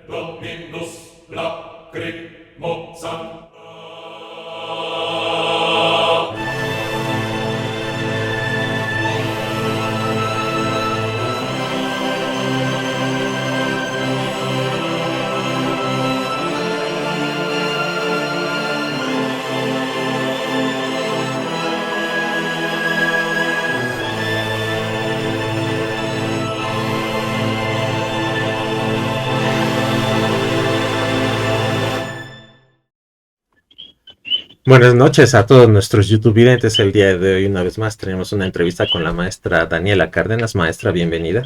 Dominus lacrimosam. Buenas noches a todos nuestros YouTube videntes. El día de hoy, una vez más, tenemos una entrevista con la maestra Daniela Cárdenas. Maestra, bienvenida.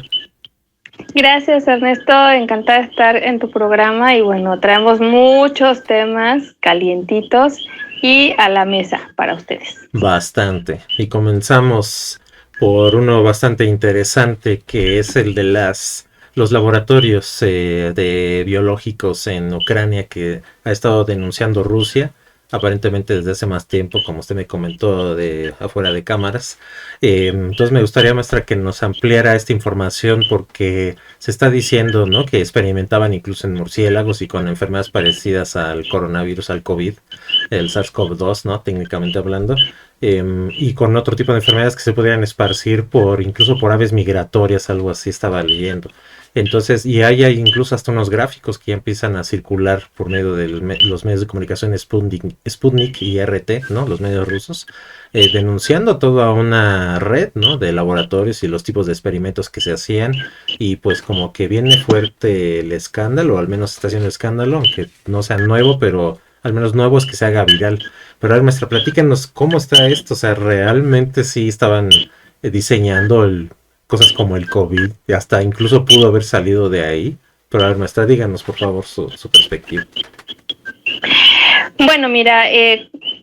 Gracias, Ernesto. Encantada de estar en tu programa y bueno, traemos muchos temas calientitos y a la mesa para ustedes. Bastante. Y comenzamos por uno bastante interesante, que es el de los laboratorios de biológicos en Ucrania que ha estado denunciando Rusia, aparentemente desde hace más tiempo, como usted me comentó de afuera de cámaras. Entonces me gustaría, maestra, que nos ampliara esta información, porque se está diciendo, ¿no?, que experimentaban incluso en murciélagos y con enfermedades parecidas al coronavirus, al COVID, el SARS-CoV-2, ¿no?, técnicamente hablando, y con otro tipo de enfermedades que se podrían esparcir incluso por aves migratorias, algo así estaba leyendo. Entonces, y hay incluso hasta unos gráficos que ya empiezan a circular por medio de los medios de comunicación Sputnik y RT, ¿no?, los medios rusos, denunciando toda una red, ¿no?, de laboratorios y los tipos de experimentos que se hacían. Y pues como que viene fuerte el escándalo, o al menos está haciendo escándalo, aunque no sea nuevo, pero al menos nuevo es que se haga viral. Pero a ver, maestra, platícanos cómo está esto. O sea, realmente sí estaban diseñando cosas como el COVID, y hasta incluso pudo haber salido de ahí. Pero a ver, maestra, díganos por favor su perspectiva. Bueno, mira,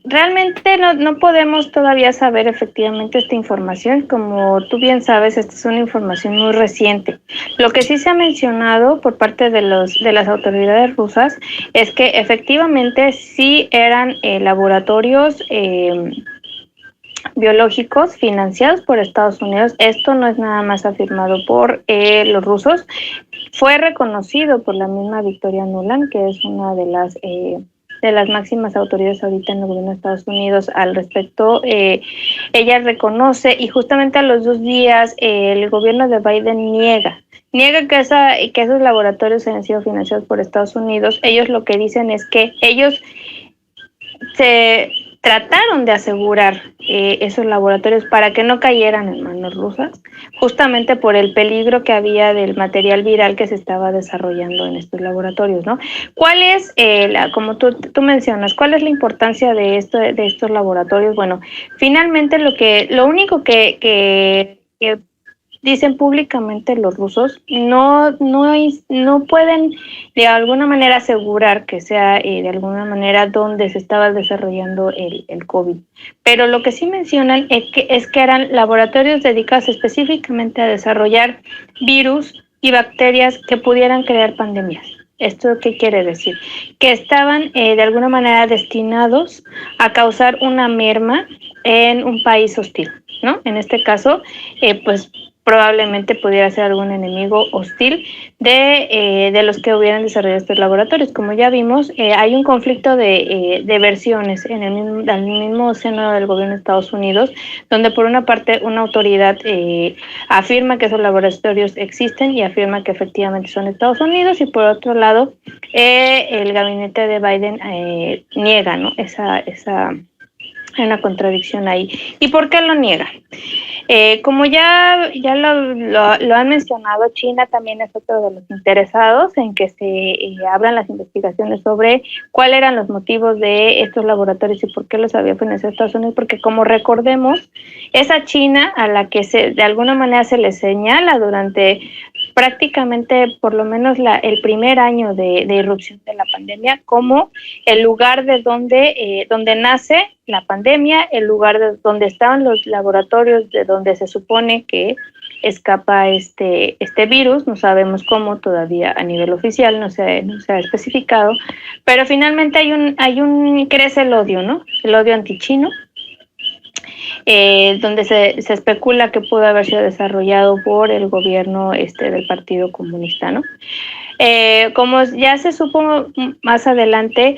realmente no podemos todavía saber efectivamente esta información. Como tú bien sabes, esta es una información muy reciente. Lo que sí se ha mencionado por parte de las autoridades rusas es que efectivamente sí eran laboratorios biológicos financiados por Estados Unidos. Esto no es nada más afirmado por los rusos. Fue reconocido por la misma Victoria Nuland, que es una de las máximas autoridades ahorita en el gobierno de Estados Unidos al respecto. Ella reconoce, y justamente a los 2 días el gobierno de Biden niega que esos laboratorios hayan sido financiados por Estados Unidos. Ellos lo que dicen es que ellos se trataron de asegurar esos laboratorios para que no cayeran en manos rusas, justamente por el peligro que había del material viral que se estaba desarrollando en estos laboratorios, ¿no? ¿Cuál es, como tú mencionas, cuál es la importancia de estos laboratorios? Bueno, finalmente lo único que dicen públicamente los rusos, no pueden de alguna manera asegurar que sea de alguna manera donde se estaba desarrollando el COVID. Pero lo que sí mencionan es que eran laboratorios dedicados específicamente a desarrollar virus y bacterias que pudieran crear pandemias. ¿Esto qué quiere decir? Que estaban de alguna manera destinados a causar una merma en un país hostil, ¿no? En este caso, pues probablemente pudiera ser algún enemigo hostil de los que hubieran desarrollado estos laboratorios. Como ya vimos, hay un conflicto de versiones en el mismo seno del gobierno de Estados Unidos, donde por una parte una autoridad afirma que esos laboratorios existen y afirma que efectivamente son Estados Unidos, y por otro lado el gabinete de Biden niega, ¿no? Hay una contradicción ahí. ¿Y por qué lo niega? Como ya lo han mencionado, China también es otro de los interesados en que se abran las investigaciones sobre cuáles eran los motivos de estos laboratorios y por qué los había financiado Estados Unidos, porque como recordemos, esa China a la que de alguna manera se le señala durante prácticamente por lo menos el primer año de irrupción de la pandemia como el lugar de donde nace la pandemia, el lugar de donde estaban los laboratorios de donde se supone que escapa este virus. No sabemos cómo todavía a nivel oficial, no se ha especificado, pero finalmente crece el odio, ¿no? El odio antichino. donde se especula que pudo haber sido desarrollado por el gobierno del Partido Comunista, ¿no? Como ya se supo más adelante,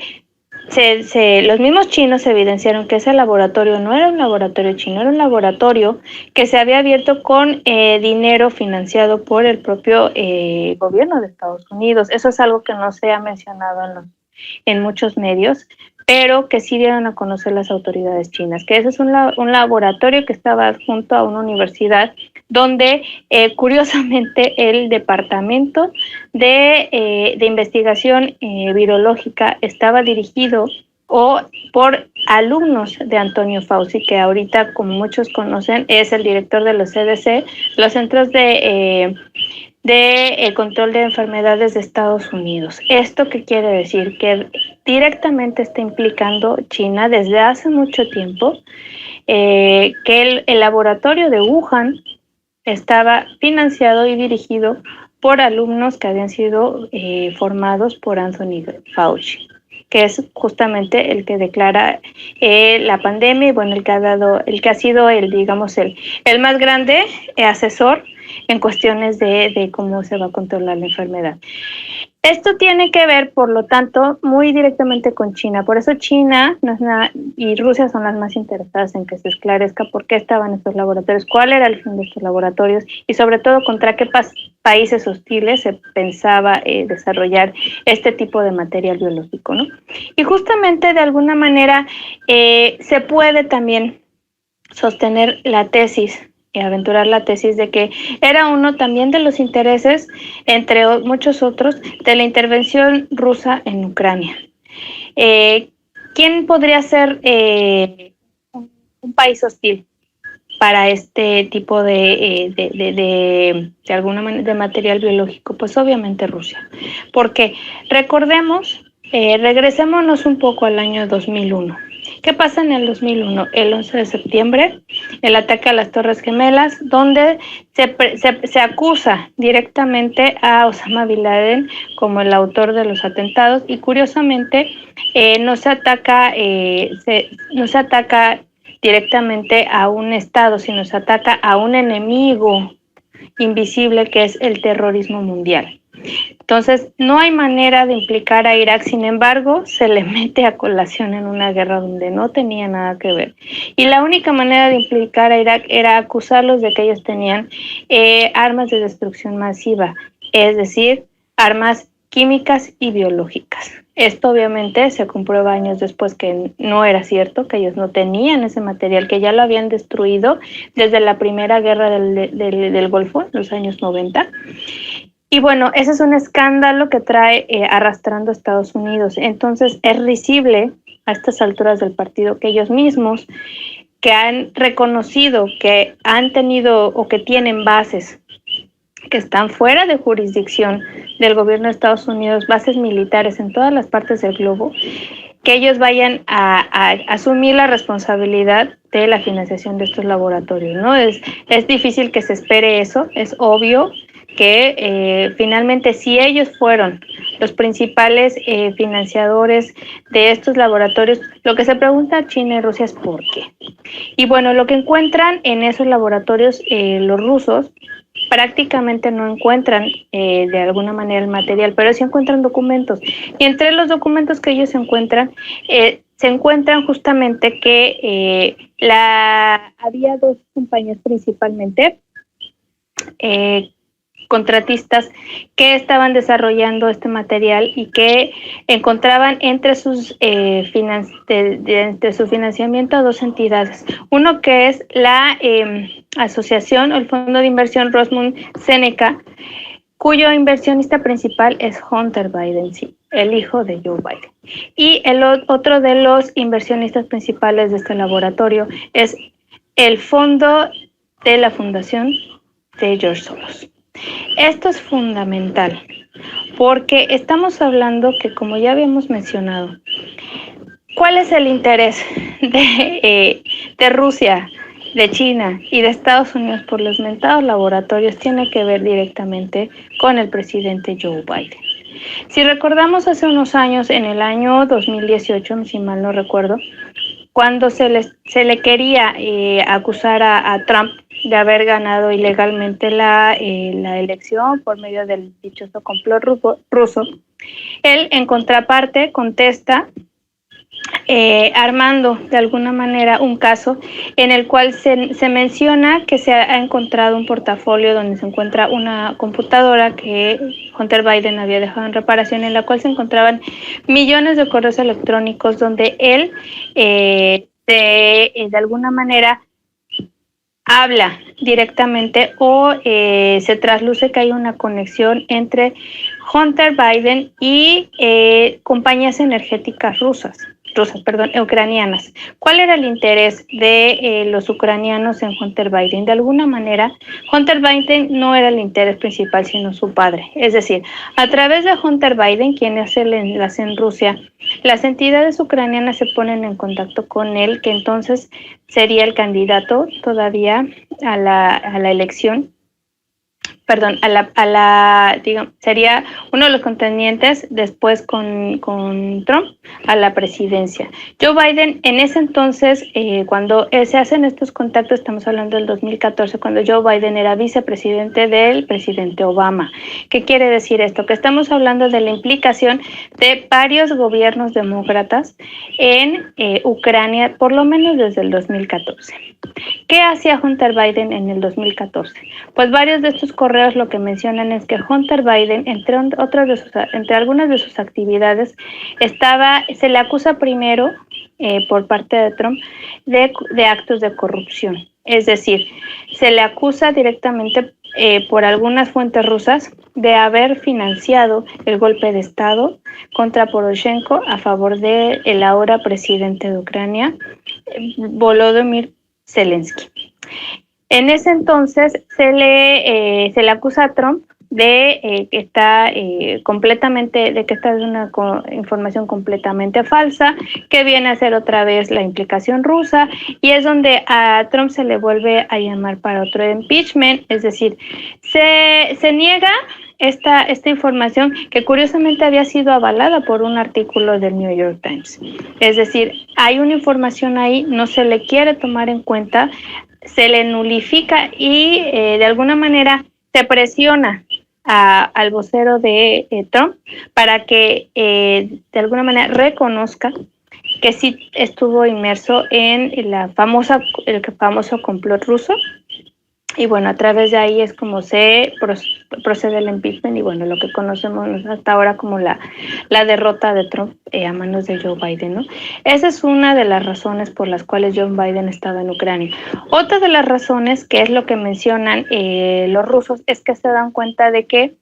los mismos chinos evidenciaron que ese laboratorio no era un laboratorio chino, era un laboratorio que se había abierto con dinero financiado por el propio gobierno de Estados Unidos. Eso es algo que no se ha mencionado en muchos medios, pero que sí dieron a conocer las autoridades chinas, que ese es un laboratorio que estaba junto a una universidad donde curiosamente el departamento de investigación virológica estaba dirigido por alumnos de Antonio Fauci, que ahorita, como muchos conocen, es el director de los CDC, los Centros de Control de Enfermedades de Estados Unidos. ¿Esto qué quiere decir? Que directamente está implicando China desde hace mucho tiempo, que el laboratorio de Wuhan estaba financiado y dirigido por alumnos que habían sido formados por Anthony Fauci, que es justamente el que declara la pandemia y bueno, el que ha sido digamos, el más grande asesor en cuestiones de cómo se va a controlar la enfermedad. Esto tiene que ver, por lo tanto, muy directamente con China. Por eso China y Rusia son las más interesadas en que se esclarezca por qué estaban estos laboratorios, cuál era el fin de estos laboratorios y sobre todo contra qué países hostiles se pensaba desarrollar este tipo de material biológico, ¿no? Y justamente de alguna manera se puede también sostener la tesis y aventurar la tesis de que era uno también de los intereses, entre muchos otros, de la intervención rusa en Ucrania. ¿Quién podría ser un país hostil para este tipo de alguna manera de material biológico? Pues obviamente Rusia. Porque recordemos, regresémonos un poco al año 2001. ¿Qué pasa en el 2001? El 11 de septiembre, el ataque a las Torres Gemelas, donde se acusa directamente a Osama Bin Laden como el autor de los atentados y curiosamente no se ataca directamente a un Estado, sino se ataca a un enemigo invisible que es el terrorismo mundial. Entonces, no hay manera de implicar a Irak, sin embargo, se le mete a colación en una guerra donde no tenía nada que ver. Y la única manera de implicar a Irak era acusarlos de que ellos tenían armas de destrucción masiva, es decir, armas químicas y biológicas. Esto obviamente se comprueba años después que no era cierto, que ellos no tenían ese material, que ya lo habían destruido desde la primera guerra del Golfo, en los años 90. Y bueno, ese es un escándalo que trae arrastrando a Estados Unidos. Entonces es risible a estas alturas del partido que ellos mismos, que han reconocido que han tenido o que tienen bases que están fuera de jurisdicción del gobierno de Estados Unidos, bases militares en todas las partes del globo, que ellos vayan a asumir la responsabilidad de la financiación de estos laboratorios, ¿no? Es difícil que se espere eso, es obvio que finalmente si ellos fueron los principales financiadores de estos laboratorios, lo que se pregunta a China y Rusia es ¿por qué? Y bueno, lo que encuentran en esos laboratorios los rusos prácticamente no encuentran de alguna manera el material, pero sí encuentran documentos. Y entre los documentos que ellos encuentran, se encuentran justamente que había dos compañías principalmente, contratistas que estaban desarrollando este material y que encontraban entre entre su financiamiento a dos entidades. Uno que es la asociación o el fondo de inversión Rosmund Seneca, cuyo inversionista principal es Hunter Biden, sí, el hijo de Joe Biden. Y el otro de los inversionistas principales de este laboratorio es el fondo de la fundación de George Soros. Esto es fundamental porque estamos hablando que, como ya habíamos mencionado, ¿cuál es el interés de Rusia, de China y de Estados Unidos por los mentados laboratorios? Tiene que ver directamente con el presidente Joe Biden. Si recordamos hace unos años, en el año 2018, si mal no recuerdo, cuando se le quería acusar a Trump de haber ganado ilegalmente la elección por medio del dichoso complot ruso, él en contraparte contesta armando de alguna manera un caso en el cual se menciona que se ha encontrado un portafolio donde se encuentra una computadora que Hunter Biden había dejado en reparación, en la cual se encontraban millones de correos electrónicos donde él de alguna manera habla directamente o se trasluce que hay una conexión entre Hunter Biden y compañías energéticas ucranianas. ¿Cuál era el interés de los ucranianos en Hunter Biden? De alguna manera, Hunter Biden no era el interés principal, sino su padre. Es decir, a través de Hunter Biden, quien hace el enlace en Rusia, las entidades ucranianas se ponen en contacto con él, que entonces sería el candidato todavía a la elección. Perdón, digamos, sería uno de los contendientes después con Trump a la presidencia. Joe Biden en ese entonces, cuando se hacen estos contactos, estamos hablando del 2014, cuando Joe Biden era vicepresidente del presidente Obama. ¿Qué quiere decir esto? Que estamos hablando de la implicación de varios gobiernos demócratas en Ucrania, por lo menos desde el 2014. ¿Qué hacía Hunter Biden en el 2014? Pues varios de estos correos lo que mencionan es que Hunter Biden, entre algunas de sus actividades, se le acusa primero por parte de Trump de actos de corrupción. Es decir, se le acusa directamente por algunas fuentes rusas de haber financiado el golpe de Estado contra Poroshenko a favor del ahora presidente de Ucrania, Volodymyr Zelensky. En ese entonces se le acusa a Trump de que esta es una información completamente falsa, que viene a ser otra vez la implicación rusa, y es donde a Trump se le vuelve a llamar para otro impeachment. Es decir, se niega esta información, que curiosamente había sido avalada por un artículo del New York Times. Es decir, hay una información ahí, no se le quiere tomar en cuenta, se le nulifica y de alguna manera se presiona al vocero de Trump para que de alguna manera reconozca que sí estuvo inmerso en el famoso complot ruso. Y bueno, a través de ahí es como se procede el impeachment y bueno, lo que conocemos hasta ahora como la derrota de Trump a manos de Joe Biden, ¿no? Esa es una de las razones por las cuales Joe Biden estaba en Ucrania. Otra de las razones, que es lo que mencionan los rusos, es que se dan cuenta de que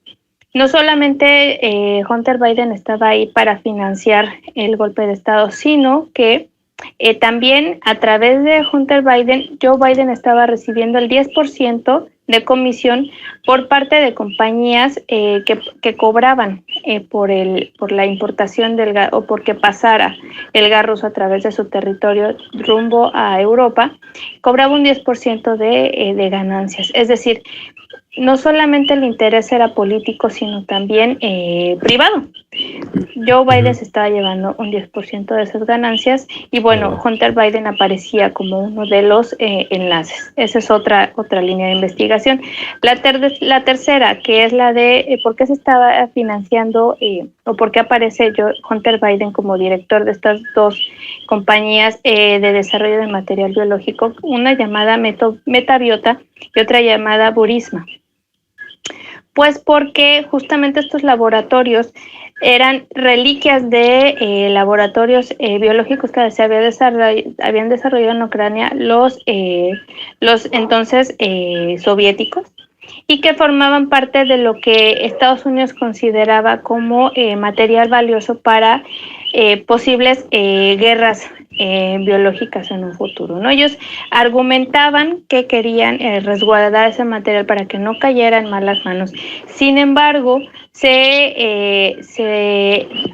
no solamente Hunter Biden estaba ahí para financiar el golpe de Estado, sino que también a través de Hunter Biden, Joe Biden estaba recibiendo el 10% de comisión por parte de compañías que cobraban por la importación del gas o porque pasara el gas ruso a través de su territorio rumbo a Europa, cobraba un 10% de ganancias. Es decir, no solamente el interés era político, sino también privado. Joe Biden se estaba llevando un 10% de esas ganancias y bueno, Hunter Biden aparecía como uno de los enlaces. Esa es otra línea de investigación. La tercera, que es la de por qué se estaba financiando o por qué aparece Hunter Biden como director de estas dos compañías de desarrollo de material biológico, una llamada Metabiota y otra llamada Burisma. Pues porque justamente estos laboratorios eran reliquias de laboratorios biológicos que se habían desarrollado en Ucrania los entonces soviéticos, y que formaban parte de lo que Estados Unidos consideraba como material valioso para posibles guerras biológicas en un futuro, ¿no? Ellos argumentaban que querían resguardar ese material para que no cayera en malas manos. Sin embargo,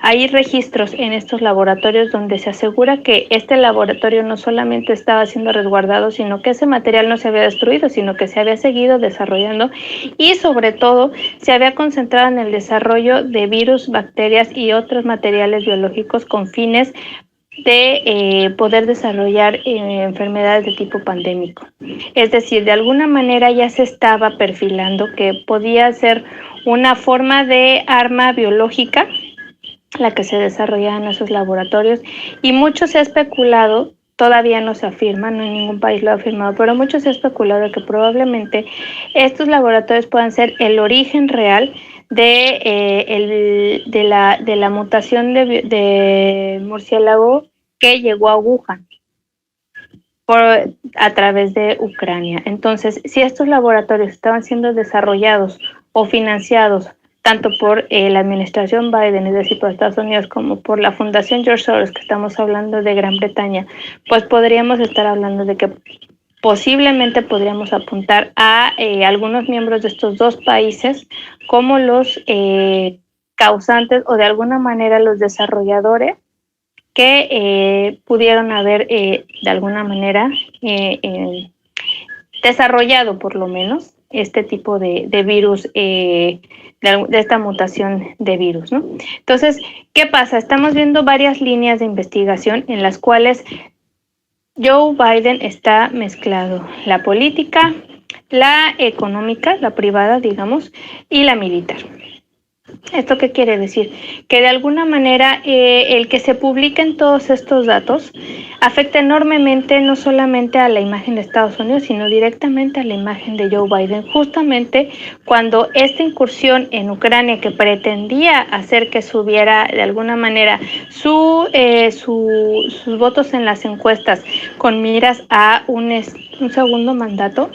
hay registros en estos laboratorios donde se asegura que este laboratorio no solamente estaba siendo resguardado, sino que ese material no se había destruido, sino que se había seguido desarrollando y sobre todo se había concentrado en el desarrollo de virus, bacterias y otros materiales biológicos con fines de poder desarrollar enfermedades de tipo pandémico. Es decir, de alguna manera ya se estaba perfilando que podía ser una forma de arma biológica la que se desarrollaba en esos laboratorios, y mucho se ha especulado, todavía no se afirma, no en ningún país lo ha afirmado, pero mucho se ha especulado que probablemente estos laboratorios puedan ser el origen real de la mutación de murciélago que llegó a Wuhan a través de Ucrania. Entonces, si estos laboratorios estaban siendo desarrollados o financiados tanto por la administración Biden, es decir, por Estados Unidos, como por la Fundación George Soros, que estamos hablando de Gran Bretaña, pues podríamos estar hablando de que posiblemente podríamos apuntar a algunos miembros de estos dos países como los causantes o de alguna manera los desarrolladores que pudieron haber de alguna manera desarrollado por lo menos este tipo de virus, de esta mutación de virus, ¿no? Entonces, ¿qué pasa? Estamos viendo varias líneas de investigación en las cuales Joe Biden está mezclado la política, la económica, la privada, digamos, y la militar. ¿Esto qué quiere decir? Que de alguna manera el que se publiquen todos estos datos afecta enormemente no solamente a la imagen de Estados Unidos, sino directamente a la imagen de Joe Biden, justamente cuando esta incursión en Ucrania que pretendía hacer que subiera de alguna manera sus votos en las encuestas con miras a un segundo mandato,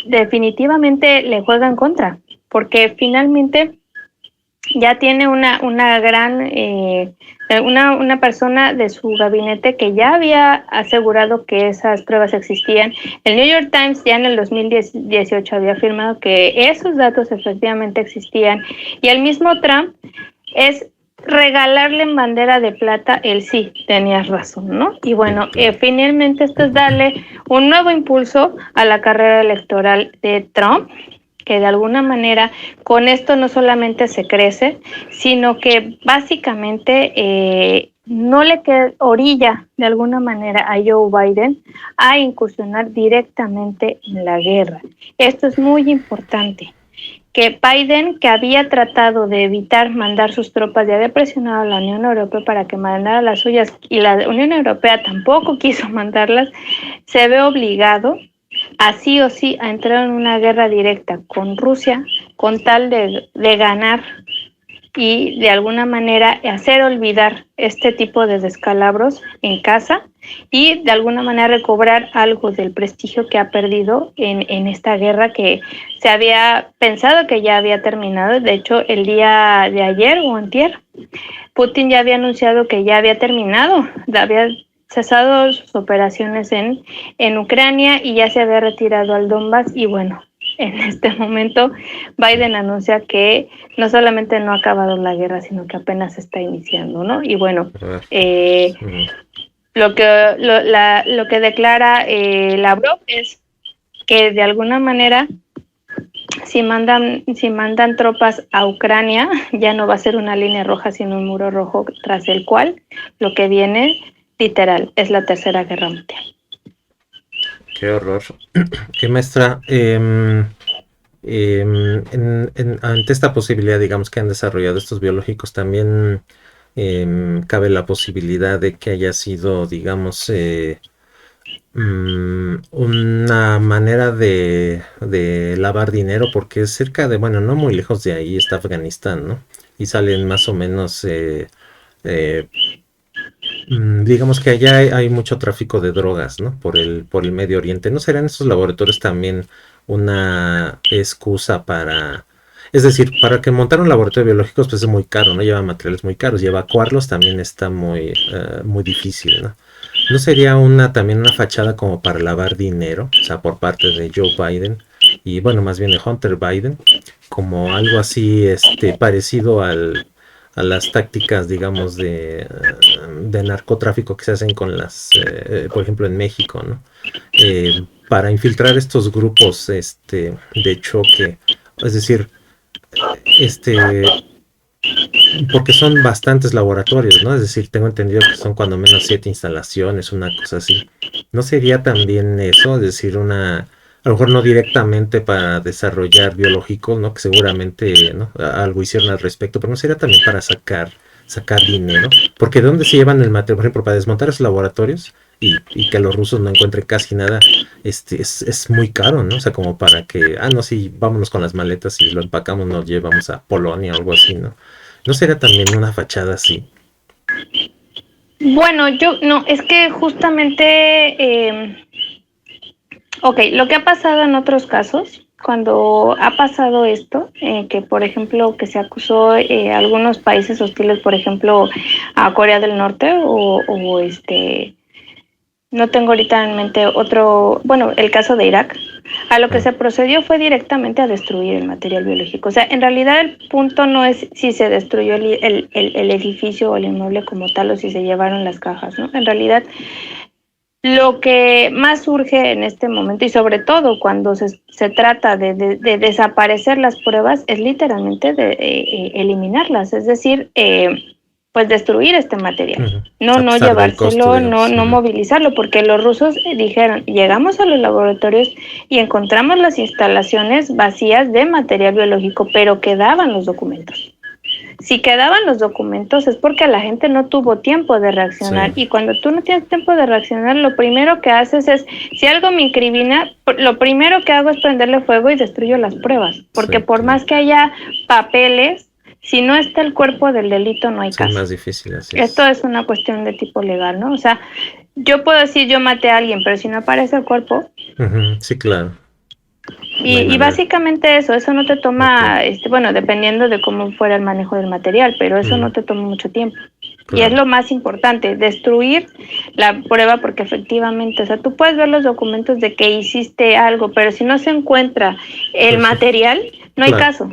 definitivamente le juega en contra, porque finalmente ya tiene una gran una persona de su gabinete que ya había asegurado que esas pruebas existían. El New York Times ya en el 2018 había afirmado que esos datos efectivamente existían, y el mismo Trump es regalarle en bandera de plata el sí, tenías razón, ¿no? Y bueno, finalmente esto es darle un nuevo impulso a la carrera electoral de Trump, que de alguna manera con esto no solamente se crece, sino que básicamente no le queda orilla de alguna manera a Joe Biden a incursionar directamente en la guerra. Esto es muy importante, que Biden, que había tratado de evitar mandar sus tropas, ya había presionado a la Unión Europea para que mandara las suyas, y la Unión Europea tampoco quiso mandarlas, se ve obligado a sí o sí a entrar en una guerra directa con Rusia con tal de ganar y de alguna manera hacer olvidar este tipo de descalabros en casa y de alguna manera recobrar algo del prestigio que ha perdido en esta guerra que se había pensado que ya había terminado. De hecho, el día de ayer o antier, Putin ya había anunciado que ya había terminado, había cesado sus operaciones en Ucrania y ya se había retirado al Donbass. Y bueno, en este momento Biden anuncia que no solamente no ha acabado la guerra, sino que apenas está iniciando, ¿no? Y bueno, lo que declara Lavrov es que de alguna manera si mandan tropas a Ucrania, ya no va a ser una línea roja, sino un muro rojo tras el cual lo que viene literal es la Tercera Guerra Mundial. Qué horror. Qué maestra. Ante esta posibilidad, digamos, que han desarrollado estos biológicos, también cabe la posibilidad de que haya sido, digamos, una manera de lavar dinero, porque es cerca de, bueno, no muy lejos de ahí está Afganistán, ¿no? Y salen más o menos, digamos que allá hay mucho tráfico de drogas, ¿no? Por el Medio Oriente. ¿No serán esos laboratorios también una excusa para... Es decir, para que montar un laboratorio de biológicos pues es muy caro, ¿no? Lleva materiales muy caros y evacuarlos también está muy difícil, ¿no? ¿No sería también una fachada como para lavar dinero? O sea, por parte de Joe Biden y bueno, más bien de Hunter Biden, como algo así parecido a las tácticas, digamos, de narcotráfico que se hacen con por ejemplo, en México, ¿no? Para infiltrar estos grupos de choque. Es decir, porque son bastantes laboratorios, ¿no? Es decir, tengo entendido que son cuando menos 7 instalaciones, una cosa así. ¿No sería también eso? Es decir, a lo mejor no directamente para desarrollar biológicos, ¿no? Que seguramente, ¿no? Algo hicieron al respecto, pero no sería también para sacar dinero. Porque ¿de dónde se llevan el material? Por ejemplo, para desmontar esos laboratorios y que los rusos no encuentren casi nada, es muy caro, ¿no? O sea, como para que, no, sí, vámonos con las maletas y lo empacamos, nos llevamos a Polonia o algo así, ¿no? ¿No sería también una fachada así? Bueno, yo no, es que justamente, ok, lo que ha pasado en otros casos, cuando ha pasado esto, que por ejemplo que se acusó a algunos países hostiles, por ejemplo a Corea del Norte no tengo ahorita en mente otro, bueno, el caso de Irak, a lo que se procedió fue directamente a destruir el material biológico. O sea, en realidad el punto no es si se destruyó el edificio o el inmueble como tal o si se llevaron las cajas, ¿no? En realidad lo que más surge en este momento y sobre todo cuando se trata de desaparecer las pruebas es literalmente de eliminarlas, es decir, pues destruir este material, no A pesar del costo, llevárselo, no, digamos. no movilizarlo, porque los rusos dijeron, llegamos a los laboratorios y encontramos las instalaciones vacías de material biológico, pero quedaban los documentos. Si quedaban los documentos es porque la gente no tuvo tiempo de reaccionar, Sí, y cuando tú no tienes tiempo de reaccionar, lo primero que haces es, si algo me incrimina, lo primero que hago es prenderle fuego y destruyo las pruebas, porque sí, por claro. más que haya papeles, si no está el cuerpo del delito no hay Sí, es caso. más difícil, así Esto es. es una cuestión de tipo legal, ¿no? O sea, yo puedo decir yo maté a alguien, pero si no aparece el cuerpo, Sí, claro. No hay y manera. básicamente eso no te Ok, toma, bueno, dependiendo de cómo fuera el manejo del material, pero eso no te toma mucho tiempo. Y es claro. lo más importante, destruir la prueba, porque efectivamente, o sea, tú puedes ver los documentos de que hiciste algo, pero si no se encuentra el Pues sí, material, no hay claro. caso.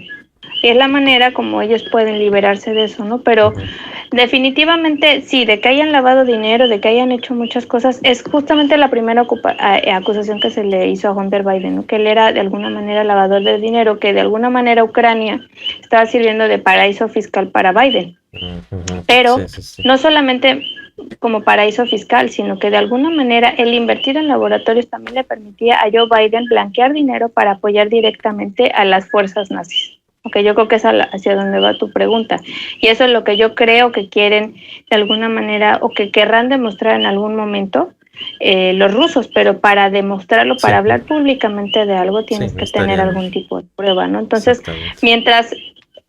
Y es la manera como ellos pueden liberarse de eso, ¿no? Pero definitivamente sí, de que hayan lavado dinero, de que hayan hecho muchas cosas, es justamente la primera acusación que se le hizo a Hunter Biden, ¿no? Que él era de alguna manera lavador de dinero, que de alguna manera Ucrania estaba sirviendo de paraíso fiscal para Biden. Pero Sí, sí, sí. no solamente como paraíso fiscal, sino que de alguna manera el invertir en laboratorios también le permitía a Joe Biden blanquear dinero para apoyar directamente a las fuerzas nazis. Ok, yo creo que es hacia donde va tu pregunta. Y eso es lo que yo creo que quieren de alguna manera o que querrán demostrar en algún momento los rusos, pero para demostrarlo, Sí, para hablar públicamente de algo, sí, tienes que tener estarían. algún tipo de prueba, ¿no? Entonces, Exactamente.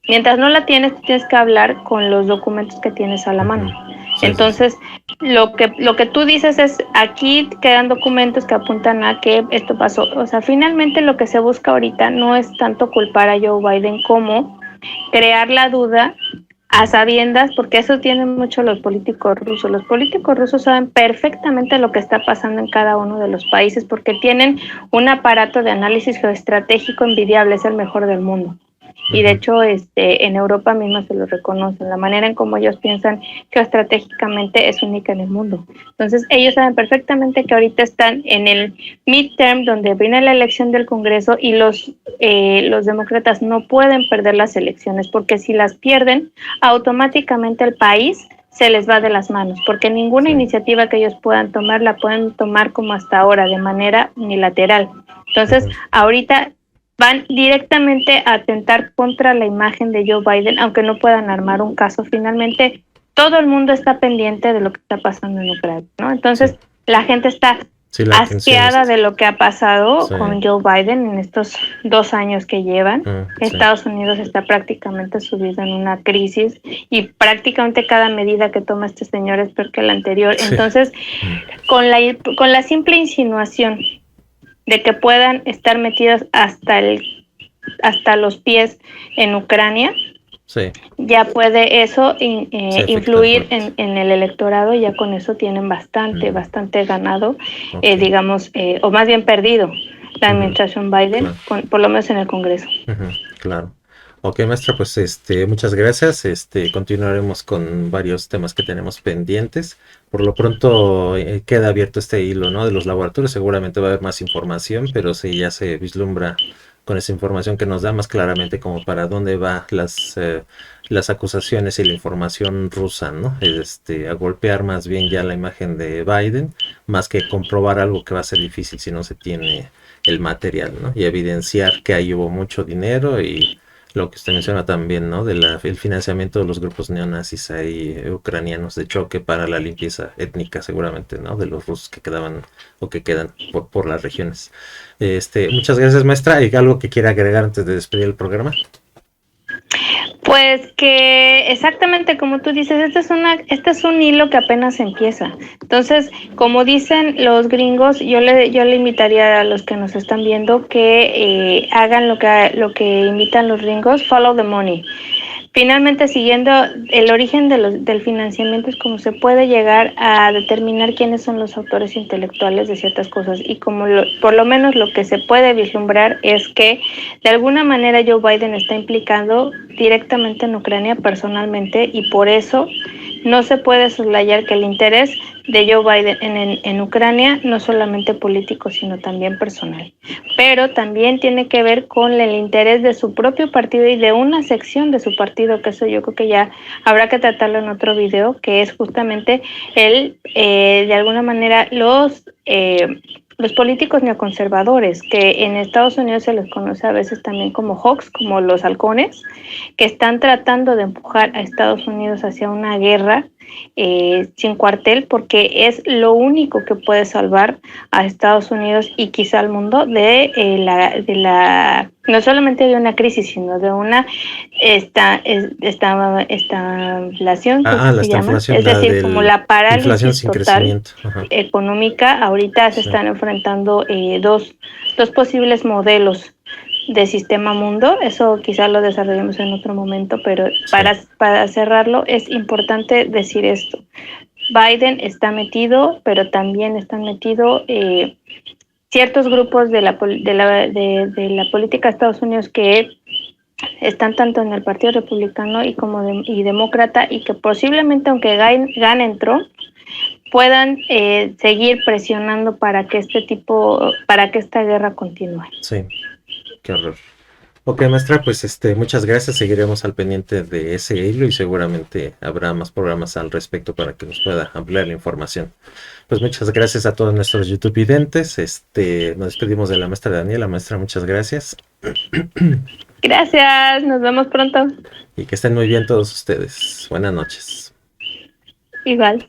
mientras no la tienes, tienes que hablar con los documentos que tienes a la mano. Sí, sí, sí. Entonces, lo que tú dices es, aquí quedan documentos que apuntan a que esto pasó. O sea, finalmente lo que se busca ahorita no es tanto culpar a Joe Biden como crear la duda a sabiendas, porque eso tienen mucho los políticos rusos. Los políticos rusos saben perfectamente lo que está pasando en cada uno de los países porque tienen un aparato de análisis geoestratégico envidiable, es el mejor del mundo. Y de hecho en Europa misma se lo reconocen, la manera en cómo ellos piensan geoestratégicamente es única en el mundo. Entonces ellos saben perfectamente que ahorita están en el midterm donde viene la elección del Congreso y los demócratas no pueden perder las elecciones porque si las pierden automáticamente el país se les va de las manos, porque ninguna Sí. iniciativa que ellos puedan tomar la pueden tomar como hasta ahora, de manera unilateral. Entonces, ahorita van directamente a atentar contra la imagen de Joe Biden, aunque no puedan armar un caso. Finalmente, todo el mundo está pendiente de lo que está pasando en Ucrania, ¿no? Sí. Entonces, la gente está Sí, la atención asqueada está. de lo que ha pasado Sí. con Joe Biden en estos 2 años que llevan. Sí. Estados Unidos está prácticamente subido en una crisis y prácticamente cada medida que toma este señor es peor que la anterior. Sí. Entonces, con la simple insinuación de que puedan estar metidos hasta los pies en Ucrania, Sí. ya puede eso Sí, afectar influir fuerte. en el electorado, y ya con eso tienen bastante ganado, Ok. o más bien perdido la administración Biden, Claro. por lo menos en el Congreso. Claro. Ok, maestra, pues muchas gracias. Continuaremos con varios temas que tenemos pendientes. Por lo pronto queda abierto este hilo, ¿no? De los laboratorios. Seguramente va a haber más información, pero sí ya se vislumbra con esa información que nos da más claramente como para dónde va las acusaciones y la información rusa, ¿no? A golpear más bien ya la imagen de Biden, más que comprobar algo que va a ser difícil si no se tiene el material, ¿no? Y evidenciar que ahí hubo mucho dinero y lo que usted menciona también, ¿no? El financiamiento de los grupos neonazis ahí ucranianos de choque para la limpieza étnica, seguramente, ¿no? De los rusos que quedaban o que quedan por las regiones. Muchas gracias, maestra. ¿Y algo que quiera agregar antes de despedir el programa? Pues que exactamente como tú dices, este es un hilo que apenas empieza. Entonces, como dicen los gringos, yo le invitaría a los que nos están viendo que hagan lo que invitan los gringos, follow the money. Finalmente, siguiendo el origen del financiamiento es como se puede llegar a determinar quiénes son los autores intelectuales de ciertas cosas y por lo menos lo que se puede vislumbrar es que de alguna manera Joe Biden está implicado directamente en Ucrania personalmente y por eso no se puede soslayar que el interés de Joe Biden en Ucrania no solamente político sino también personal, pero también tiene que ver con el interés de su propio partido y de una sección de su partido, que eso yo creo que ya habrá que tratarlo en otro video, que es justamente de alguna manera los políticos neoconservadores, que en Estados Unidos se les conoce a veces también como hawks, como los halcones, que están tratando de empujar a Estados Unidos hacia una guerra sin cuartel, porque es lo único que puede salvar a Estados Unidos y quizá al mundo no solamente de una crisis, sino de una estanflación, creo que La se llama, estanflación, es la decir, como del la inflación parálisis sin total crecimiento. Ajá. económica. Ahorita se Sí, están enfrentando dos posibles modelos de sistema mundo, eso quizá lo desarrollemos en otro momento, pero sí, para cerrarlo es importante decir esto. Biden está metido, pero también están metidos ciertos grupos de la política de Estados Unidos que están tanto en el Partido Republicano y Demócrata y que posiblemente aunque ganen Trump, puedan seguir presionando para que esta guerra continúe. sí, qué horror. Ok, maestra, pues muchas gracias. Seguiremos al pendiente de ese hilo y seguramente habrá más programas al respecto para que nos pueda ampliar la información. Pues muchas gracias a todos nuestros YouTube videntes. Nos despedimos de la maestra Daniela. Maestra, muchas gracias. Gracias, nos vemos pronto. Y que estén muy bien todos ustedes. Buenas noches. Igual.